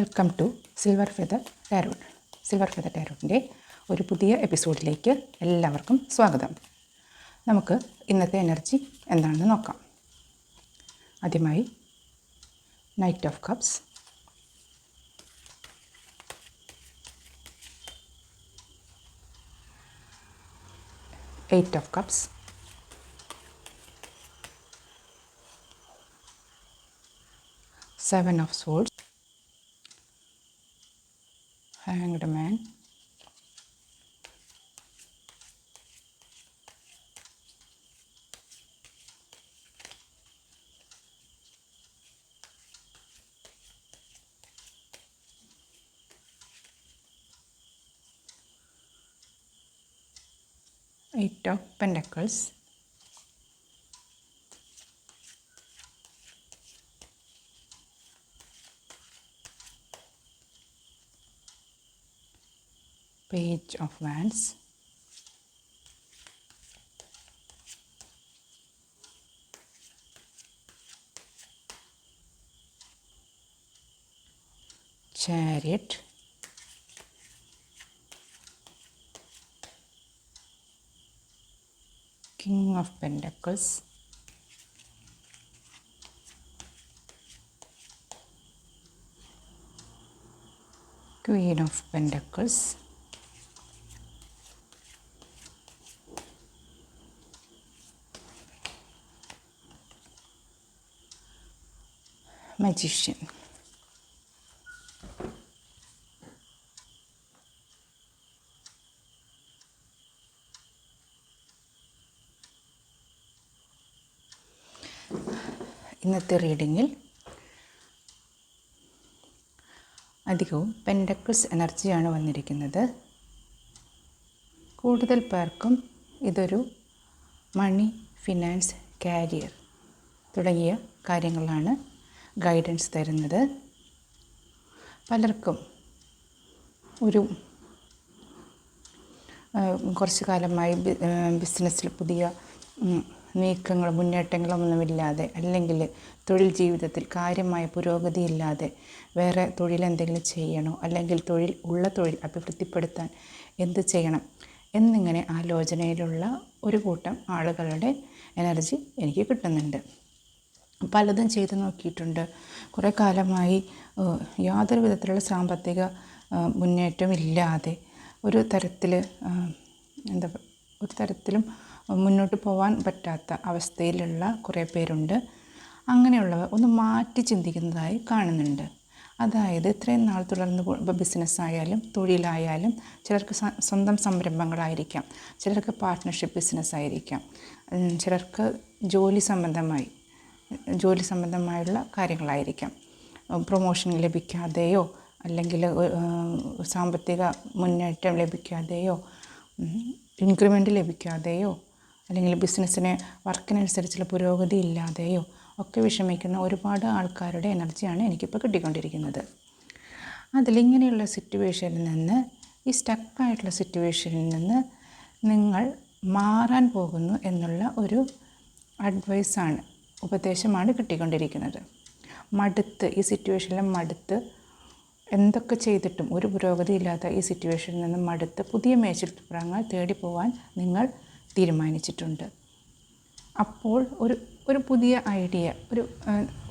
Welcome to silver feather tarot. Silver feather ടാരോട്ടിൻ്റെ ഒരു പുതിയ എപ്പിസോഡിലേക്ക് എല്ലാവർക്കും സ്വാഗതം. നമുക്ക് ഇന്നത്തെ എനർജി എന്താണെന്ന് നോക്കാം. ആദ്യമായി knight of cups, eight of cups, seven of swords, Hanged Man, Eight of Pentacles, Page of Wands, Chariot, King of Pentacles, Queen of Pentacles, Magician. ഇന്നത്തെ റീഡിങ്ങിൽ അധികവും പെൻഡക്കിൾസ് എനർജിയാണ് വന്നിരിക്കുന്നത്. കൂടുതൽ പേർക്കും ഇതൊരു മണി, ഫിനാൻസ്, കാരിയർ തുടങ്ങിയ കാര്യങ്ങളാണ് ഗൈഡൻസ് തരുന്നത്. പലർക്കും ഒരു കുറച്ച് കാലമായി ബിസിനസ്സിൽ പുതിയ നീക്കങ്ങളും മുന്നേറ്റങ്ങളൊന്നുമില്ലാതെ, അല്ലെങ്കിൽ തൊഴിൽ ജീവിതത്തിൽ കാര്യമായ പുരോഗതിയില്ലാതെ വേറെ തൊഴിലെന്തെങ്കിലും ചെയ്യണോ, അല്ലെങ്കിൽ തൊഴിൽ അഭിവൃദ്ധിപ്പെടുത്താൻ എന്ത് ചെയ്യണം എന്നിങ്ങനെ ആലോചനയിലുള്ള ഒരു കൂട്ടം ആളുകളുടെ എനർജി എനിക്ക് കിട്ടുന്നുണ്ട്. പലതും ചെയ്ത് നോക്കിയിട്ടുണ്ട്. കുറേ കാലമായി യാതൊരു വിധത്തിലുള്ള സാമ്പത്തിക മുന്നേറ്റമില്ലാതെ ഒരു തരത്തിലും മുന്നോട്ട് പോകാൻ പറ്റാത്ത അവസ്ഥയിലുള്ള കുറേ പേരുണ്ട്. അങ്ങനെയുള്ളവർ ഒന്ന് മാറ്റി ചിന്തിക്കുന്നതായി കാണുന്നുണ്ട്. അതായത് ഇത്രയും നാൾ തുടർന്ന് ഇപ്പോൾ ബിസിനസ്സായാലും തൊഴിലായാലും, ചിലർക്ക് സ്വന്തം സംരംഭങ്ങളായിരിക്കാം, ചിലർക്ക് പാർട്ട്ണർഷിപ്പ് ബിസിനസ്സായിരിക്കാം, ചിലർക്ക് ജോലി സംബന്ധമായുള്ള കാര്യങ്ങളായിരിക്കാം. പ്രൊമോഷൻ ലഭിക്കാതെയോ, അല്ലെങ്കിൽ സാമ്പത്തിക മുന്നേറ്റം ലഭിക്കാതെയോ, ഇൻക്രിമെൻ്റ് ലഭിക്കാതെയോ, അല്ലെങ്കിൽ വർക്കിനനുസരിച്ചുള്ള പുരോഗതി ഇല്ലാതെയോ ഒക്കെ വിഷമിക്കുന്ന ഒരുപാട് ആൾക്കാരുടെ എനർജിയാണ് എനിക്കിപ്പോൾ കിട്ടിക്കൊണ്ടിരിക്കുന്നത്. അതിലിങ്ങനെയുള്ള സിറ്റുവേഷനിൽ നിന്ന്, ഈ സ്റ്റക്കായിട്ടുള്ള സിറ്റുവേഷനിൽ നിന്ന് നിങ്ങൾ മാറാൻ പോകുന്നു എന്നുള്ള ഒരു ഉപദേശമാണ് കിട്ടിക്കൊണ്ടിരിക്കുന്നത്. ഈ സിറ്റുവേഷനിൽ എന്തൊക്കെ ചെയ്തിട്ടും ഒരു പുരോഗതി ഇല്ലാത്ത ഈ സിറ്റുവേഷനിൽ നിന്ന് മടുത്ത് പുതിയ മേച്ചിൽപ്പുറങ്ങൾ തേടി പോകാൻ നിങ്ങൾ തീരുമാനിച്ചിട്ടുണ്ട്. അപ്പോൾ ഒരു പുതിയ ഐഡിയ,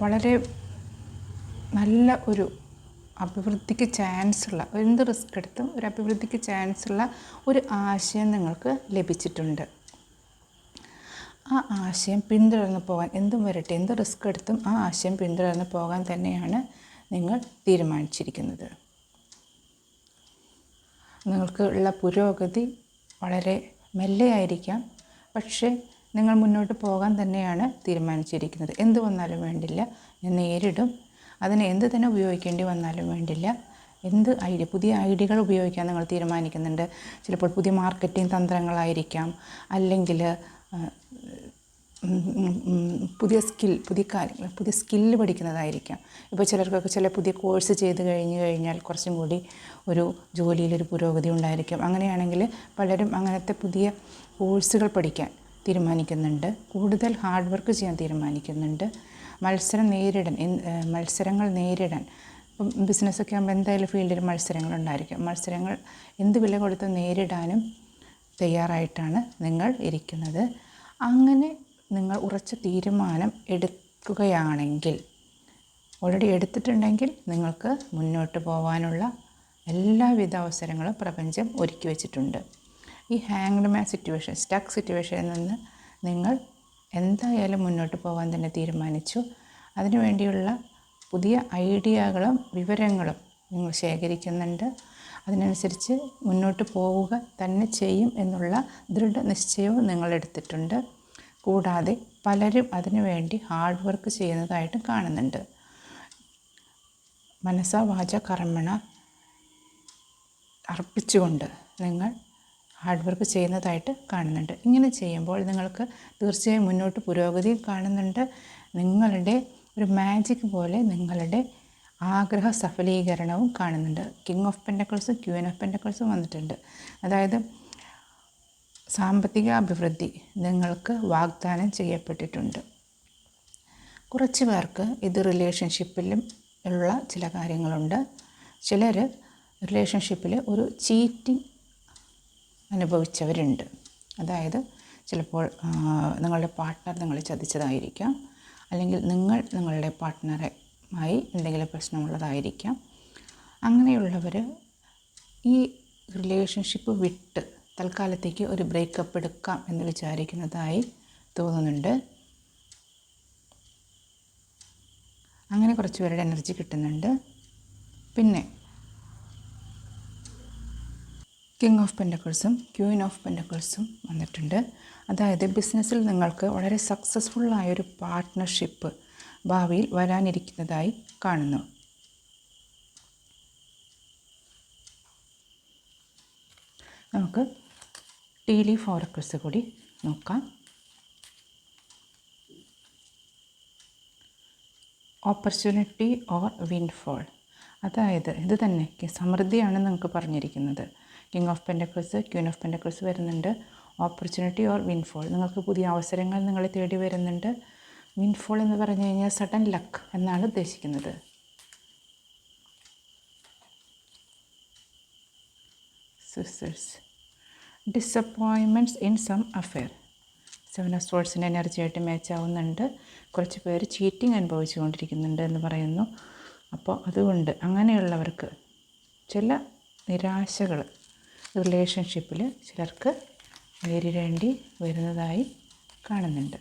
വളരെ നല്ല ഒരു അഭിവൃദ്ധിക്ക് ചാൻസുള്ള, എന്ത് റിസ്ക് എടുത്തും ഒരു അഭിവൃദ്ധിക്ക് ചാൻസുള്ള ഒരു ആശയം നിങ്ങൾക്ക് ലഭിച്ചിട്ടുണ്ട്. ആ ആശയം പിന്തുടർന്ന് പോകാൻ, എന്തും വരട്ടെ, എന്ത് റിസ്ക് എടുത്തും ആ ആശയം പിന്തുടർന്ന് പോകാൻ തന്നെയാണ് നിങ്ങൾ തീരുമാനിച്ചിരിക്കുന്നത്. നിങ്ങൾക്ക് ഉള്ള പുരോഗതി വളരെ മെല്ലെയായിരിക്കാം, പക്ഷേ നിങ്ങൾ മുന്നോട്ട് പോകാൻ തന്നെയാണ് തീരുമാനിച്ചിരിക്കുന്നത്. എന്ത് വന്നാലും വേണ്ടില്ല, ഞാൻ നേരിടും. അതിന് എന്ത് തന്നെ ഉപയോഗിക്കേണ്ടി വന്നാലും വേണ്ടില്ല, പുതിയ ഐഡിയകൾ ഉപയോഗിക്കാൻ നിങ്ങൾ തീരുമാനിക്കുന്നുണ്ട്. ചിലപ്പോൾ പുതിയ മാർക്കറ്റിംഗ് തന്ത്രങ്ങളായിരിക്കാം, അല്ലെങ്കിൽ പുതിയ സ്കില്ല് പഠിക്കുന്നതായിരിക്കാം. ഇപ്പോൾ ചിലർക്കൊക്കെ ചില പുതിയ കോഴ്സ് ചെയ്ത് കഴിഞ്ഞാൽ കുറച്ചും കൂടി ഒരു ജോലിയിലൊരു പുരോഗതി ഉണ്ടായിരിക്കും. അങ്ങനെയാണെങ്കിൽ പലരും അങ്ങനത്തെ പുതിയ കോഴ്സുകൾ പഠിക്കാൻ തീരുമാനിക്കുന്നുണ്ട്. കൂടുതൽ ഹാർഡ് വർക്ക് ചെയ്യാൻ തീരുമാനിക്കുന്നുണ്ട്. മത്സരങ്ങൾ നേരിടാൻ ഇപ്പം ബിസിനസ്സൊക്കെ ആകുമ്പോൾ എന്തായാലും ഫീൽഡിൽ മത്സരങ്ങളുണ്ടായിരിക്കും. മത്സരങ്ങൾ എന്ത് വില കൊടുത്ത് നേരിടാനും തയ്യാറായിട്ടാണ് നിങ്ങൾ ഇരിക്കുന്നത്. അങ്ങനെ നിങ്ങൾ ഉറച്ച തീരുമാനം എടുക്കുകയാണെങ്കിൽ, ഓൾറെഡി എടുത്തിട്ടുണ്ടെങ്കിൽ, നിങ്ങൾക്ക് മുന്നോട്ട് പോകാനുള്ള എല്ലാവിധ അവസരങ്ങളും പ്രപഞ്ചം ഒരുക്കി വച്ചിട്ടുണ്ട്. ഈ ഹാങ്ഡ് മാൻ സിറ്റുവേഷൻ, സ്റ്റക്ക് സിറ്റുവേഷനിൽ നിന്ന് നിങ്ങൾ എന്തായാലും മുന്നോട്ട് പോകാൻ തന്നെ തീരുമാനിച്ചു. അതിനുവേണ്ടിയുള്ള പുതിയ ഐഡിയകളും വിവരങ്ങളും നിങ്ങൾ ശേഖരിക്കുന്നുണ്ട്. അതിനനുസരിച്ച് മുന്നോട്ട് പോവുക തന്നെ ചെയ്യും എന്നുള്ള ദൃഢനിശ്ചയവും നിങ്ങളെടുത്തിട്ടുണ്ട്. കൂടാതെ പലരും അതിനുവേണ്ടി ഹാർഡ് വർക്ക് ചെയ്യുന്നതായിട്ടും കാണുന്നുണ്ട്. മനസ്സാ വാച കർമ്മണ അർപ്പിച്ചുകൊണ്ട് നിങ്ങൾ ഹാർഡ് വർക്ക് ചെയ്യുന്നതായിട്ട് കാണുന്നുണ്ട്. ഇങ്ങനെ ചെയ്യുമ്പോൾ നിങ്ങൾക്ക് തീർച്ചയായും മുന്നോട്ട് പുരോഗതി കാണുന്നുണ്ട്. നിങ്ങളുടെ ഒരു മാജിക് പോലെ നിങ്ങളുടെ ആഗ്രഹ സഫലീകരണവും കാണുന്നുണ്ട്. കിങ് ഓഫ് പെൻറ്റക്കിൾസും ക്വീൻ ഓഫ് പെൻറ്റക്കിൾസും വന്നിട്ടുണ്ട്. അതായത് സാമ്പത്തിക അഭിവൃദ്ധി നിങ്ങൾക്ക് വാഗ്ദാനം ചെയ്യപ്പെട്ടിട്ടുണ്ട്. കുറച്ച് പേർക്ക് ഇത് റിലേഷൻഷിപ്പിലും ഉള്ള ചില കാര്യങ്ങളുണ്ട്. ചിലർ റിലേഷൻഷിപ്പിൽ ഒരു ചീറ്റിംഗ് അനുഭവിച്ചവരുണ്ട്. അതായത് ചിലപ്പോൾ നിങ്ങളുടെ പാർട്ട്ണർ നിങ്ങളെ ചതിച്ചതായിരിക്കാം, അല്ലെങ്കിൽ നിങ്ങൾ നിങ്ങളുടെ പാർട്ട്ണറുമായി എന്തെങ്കിലും പ്രശ്നമുള്ളതായിരിക്കാം. അങ്ങനെയുള്ളവർ ഈ റിലേഷൻഷിപ്പ് വിട്ട് തൽക്കാലത്തേക്ക് ഒരു ബ്രേക്കപ്പ് എടുക്കാം എന്ന് വിചാരിക്കുന്നതായി തോന്നുന്നുണ്ട്. അങ്ങനെ കുറച്ച് പേരുടെ എനർജി കിട്ടുന്നുണ്ട്. പിന്നെ കിങ് ഓഫ് പെൻറ്റക്കിൾസും ക്വീൻ ഓഫ് പെൻറ്റക്കിൾസും വന്നിട്ടുണ്ട്. അതായത് ബിസിനസ്സിൽ നിങ്ങൾക്ക് വളരെ സക്സസ്ഫുള്ളായൊരു പാർട്ട്ണർഷിപ്പ് ഭാവിയിൽ വരാനിരിക്കുന്നതായി കാണുന്നു. നമുക്ക് ടീ ലീഫ് ഓറക്കിൾസ് കൂടി നോക്കാം. ഓപ്പർച്യൂണിറ്റി ഓർ വിൻഫോൾ, അതായത് ഇത് തന്നെ സമൃദ്ധിയാണ് നമുക്ക് പറഞ്ഞിരിക്കുന്നത്. King of pentacles, Queen of pentacles വരുന്നുണ്ട്. ഓപ്പർച്യൂണിറ്റി ഓർ വിൻഫോൾ, നിങ്ങൾക്ക് പുതിയ അവസരങ്ങൾ നിങ്ങളെ തേടി വരുന്നുണ്ട്. വിൻഫോൾ എന്ന് പറഞ്ഞു കഴിഞ്ഞാൽ സഡൻ ലക്ക് എന്നാണ് ഉദ്ദേശിക്കുന്നത്. Sisters, disappointments in some affair, 7 of സോർഡ്സിൻ്റെ എനർജിയായിട്ട് മാച്ച് ആവുന്നുണ്ട്. കുറച്ച് പേര് ചീറ്റിംഗ് അനുഭവിച്ചുകൊണ്ടിരിക്കുന്നുണ്ട് എന്ന് പറയുന്നു. അപ്പോൾ അതുകൊണ്ട് അങ്ങനെയുള്ളവർക്ക് ചില നിരാശകൾ റിലേഷൻഷിപ്പിൽ ചിലർക്ക് നേരിടേണ്ടി വരുന്നതായി കാണുന്നുണ്ട്.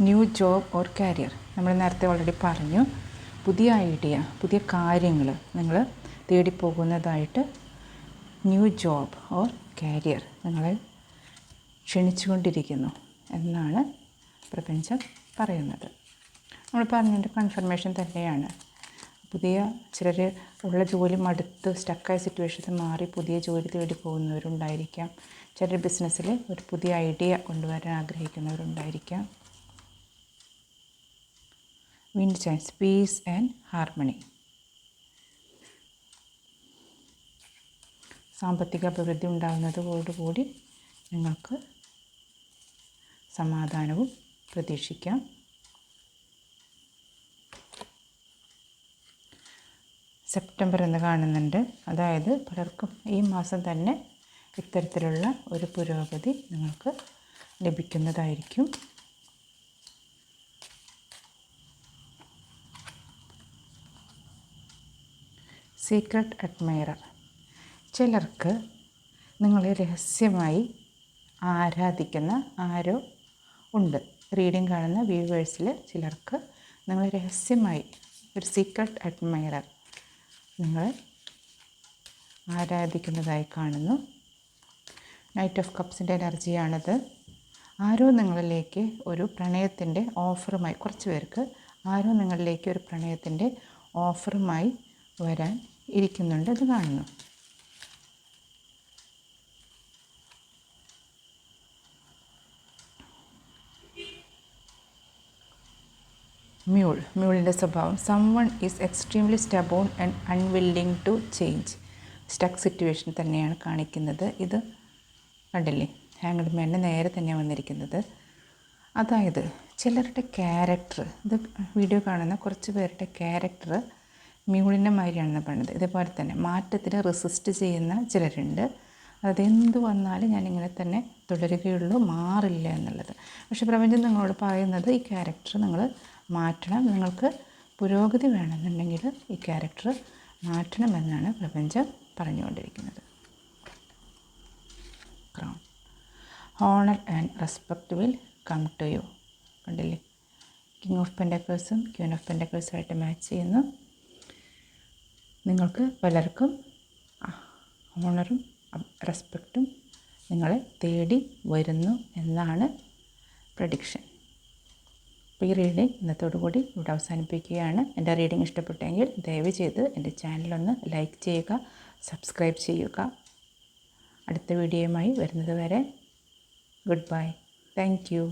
ന്യൂ ജോബ് ഓർ കാരിയർ, നമ്മൾ നേരത്തെ ഓൾറെഡി പറഞ്ഞു. പുതിയ ഐഡിയ, പുതിയ കാര്യങ്ങൾ നിങ്ങൾ തേടിപ്പോകുന്നതായിട്ട് ന്യൂ ജോബ് ഓർ കാരിയർ നിങ്ങളെ ക്ഷണിച്ചുകൊണ്ടിരിക്കുന്നു എന്നാണ് പ്രപഞ്ചം പറയുന്നത്. നമ്മൾ പറഞ്ഞതിൻ്റെ കൺഫർമേഷൻ തന്നെയാണ്. പുതിയ ചിലർ ഉള്ള ജോലി മടുത്ത് സ്റ്റക്കായ സിറ്റുവേഷനിൽ മാറി പുതിയ ജോലി തേടി പോകുന്നവരുണ്ടായിരിക്കാം. ചിലർ ബിസിനസ്സിൽ ഒരു പുതിയ ഐഡിയ കൊണ്ടുവരാൻ ആഗ്രഹിക്കുന്നവരുണ്ടായിരിക്കാം. വിൻഡ് ചൈൻസ്, പീസ് ആൻഡ് ഹാർമണി, സാമ്പത്തിക അഭിവൃദ്ധി ഉണ്ടാകുന്നതോടുകൂടി നിങ്ങൾക്ക് സമാധാനവും പ്രതീക്ഷിക്കാം. സെപ്റ്റംബർ എന്ന് കാണുന്നുണ്ട്. അതായത് പലർക്കും ഈ മാസം തന്നെ ഇത്തരത്തിലുള്ള ഒരു പുരോഗതി നിങ്ങൾക്ക് ലഭിക്കുന്നതായിരിക്കും. സീക്രട്ട് അഡ്മയറർ, ചിലർക്ക് നിങ്ങളെ രഹസ്യമായി ആരാധിക്കുന്ന ആരോ ഉണ്ട്. റീഡിംഗ് കാണുന്ന വ്യൂവേഴ്സിൽ ചിലർക്ക് നിങ്ങളെ രഹസ്യമായി ഒരു സീക്രട്ട് അഡ്മയറർ നിങ്ങളെ ആരാധിക്കുന്നതായി കാണുന്നു. Knight of കപ്സിൻ്റെ എനർജിയാണത്. ആരോ നിങ്ങളിലേക്ക് ഒരു പ്രണയത്തിൻ്റെ ഓഫറുമായി, കുറച്ച് പേർക്ക് ആരോ നിങ്ങളിലേക്ക് ഒരു പ്രണയത്തിൻ്റെ ഓഫറുമായി വരാൻ ഇരിക്കുന്നുണ്ട്. അത് കാണുന്നു. മ്യൂളിൻ്റെ സ്വഭാവം, someone is extremely stubborn and unwilling to change. Stuck situation തന്നെയാണ് കാണിക്കുന്നത്. ഇത് കണ്ടില്ലേ, ഹാങ്ഡ് മാനിന് നേരെ തന്നെ വന്നിരിക്കുന്നത്. അതായത് ചിലരുടെ ക്യാരക്ടർ, ഇത് വീഡിയോ കാണുന്ന കുറച്ച് പേരുടെ ക്യാരക്ടർ മ്യൂളിൻ്റെ മാതിരിയാണെന്ന് പറയുന്നത്. ഇതേപോലെ തന്നെ മാറ്റത്തിന് റെസിസ്റ്റ് ചെയ്യുന്ന ചിലരുണ്ട്. അതെന്ത് വന്നാലും ഞാനിങ്ങനെ തന്നെ തുടരുകയുള്ളൂ, മാറില്ല എന്നുള്ളത്. പക്ഷേ പ്രപഞ്ചം നിങ്ങളോട് പറയുന്നത് ഈ ക്യാരക്ടർ നിങ്ങൾ മാറ്റണം, നിങ്ങൾക്ക് പുരോഗതി വേണമെന്നുണ്ടെങ്കിൽ ഈ ക്യാരക്ടർ മാറ്റണമെന്നാണ് പ്രപഞ്ചം പറഞ്ഞുകൊണ്ടിരിക്കുന്നത്. Crown, honour and respect will come to you. കണ്ടില്ലേ, കിങ് ഓഫ് പെൻറ്റക്കിൾസും ക്വീൻ ഓഫ് പെൻറ്റക്കിൾസുമായിട്ട് മാച്ച് ചെയ്യുന്നു. നിങ്ങൾക്ക് പലർക്കും ഹോണറും റെസ്പെക്റ്റും നിങ്ങളെ തേടി വരുന്നു എന്നാണ് പ്രഡിക്ഷൻ. അപ്പോൾ ഈ റീഡിങ് ഇന്നത്തോടുകൂടി ഇവിടെ അവസാനിപ്പിക്കുകയാണ്. എൻ്റെ റീഡിങ് ഇഷ്ടപ്പെട്ടെങ്കിൽ ദയവ് ചെയ്ത് എൻ്റെ ചാനലൊന്ന് ലൈക്ക് ചെയ്യുക, സബ്സ്ക്രൈബ് ചെയ്യുക. അടുത്ത വീഡിയോയുമായി വരുന്നത് വരെ ഗുഡ് ബൈ. Thank you.